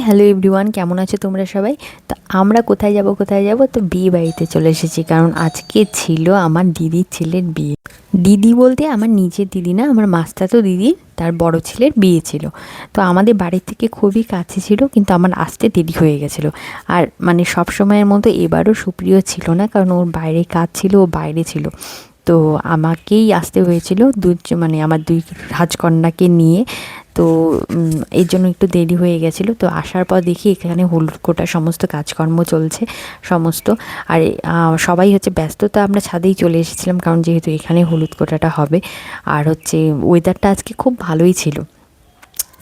Hello everyone, কেমন আছো তোমরা সবাই? তো আমরা কোথায় যাব তো বিয়ে বাড়িতে চলে এসেছি, কারণ আজকে ছিল আমার দিদির ছেলের বিয়ে। দিদি বলতে আমার নিজের দিদি না, আমার মাস্তাতো দিদি, তার বড় ছেলের বিয়ে ছিল। তো আমাদের বাড়ির থেকে খুবই কাছে ছিল, কিন্তু আমার আসতে দেরি হয়ে গেছিলো। আর মানে সব সময়ের মতো এবারও সুপ্রিয় ছিল না, কারণ ওর বাইরে কাজ ছিল, ও বাইরে ছিল। তো আমাকেই আসতে হয়েছিল, মানে আমার দুই রাজকন্যাকে নিয়ে। তো এর জন্য একটু দেরি হয়ে গেছিলো। তো আসার পর দেখি এখানে হলুদ কোটা সমস্ত কাজকর্ম চলছে সমস্ত। আর সবাই হচ্ছে ব্যস্ত, তো আমরা ছাদেই চলে এসেছিলাম, কারণ যেহেতু এখানে হলুদ কোটাটা হবে। আর হচ্ছে ওয়েদারটা আজকে খুব ভালোই ছিল।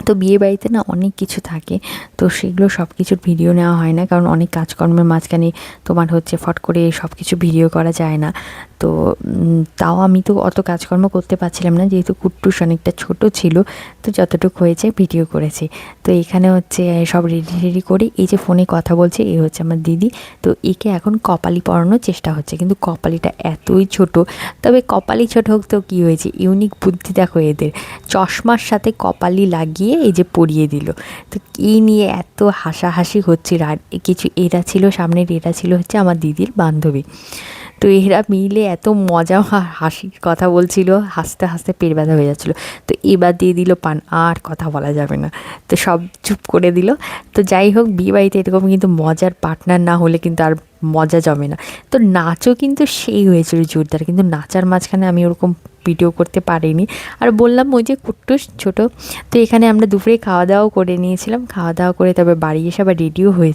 তো বিয়ে বাড়িতে না অনেক কিছু থাকে, তো সেগুলো সব কিছুর ভিডিও নেওয়া হয় না, কারণ অনেক কাজকর্মের মাঝখানে তোমার হচ্ছে ফট করে সব কিছু ভিডিও করা যায় না। তো তাও আমি তো অত কাজকর্ম করতে পারছিলাম না, যেহেতু কুট্টুস অনেকটা ছোট ছিল। তো যতটুকু হয়েছে ভিডিও করেছি। তো এখানে হচ্ছে সব রেডি রেডি করে, এই যে ফোনে কথা বলছে এই হচ্ছে আমার দিদি। তো একে এখন কপালি পরানোর চেষ্টা হচ্ছে, কিন্তু কপালিটা এতই ছোট। তবে কপালি ছোট হোক তো কী হয়েছে, ইউনিক বুদ্ধি দেখো এদের। চশমার সাথে কপালি লাগিয়ে এই যে পরিয়ে দিল। তো এই নিয়ে এত হাসাহাসি হচ্ছিল। আর কিছু এরা ছিল সামনের, এরা ছিল হচ্ছে আমার দিদির বান্ধবী। তো এরা মিলে এত মজা হাসির কথা বলছিল, হাসতে হাসতে পেট ব্যথা হয়ে যাচ্ছিলো। তো এবার দিয়ে দিল পান, আর কথা বলা যাবে না। তো সব চুপ করে দিল। তো যাই হোক, বিয়ে বাড়িতে এরকম কিন্তু মজার পার্টনার না হলে কিন্তু আর মজা জমে না। তো নাচও কিন্তু সেই হয়েছিল জোরদার, কিন্তু নাচার মাঝখানে আমি ওরকম ভিডিও করতে পারিনি। আর বললাম ওই যে কুট্টুস ছোটো। তো এখানে আমরা দুপুরে খাওয়া দাওয়াও করে নিয়েছিলাম, খাওয়া দাওয়া করে তবে বাড়ি এসে আবার রেডিও হয়ে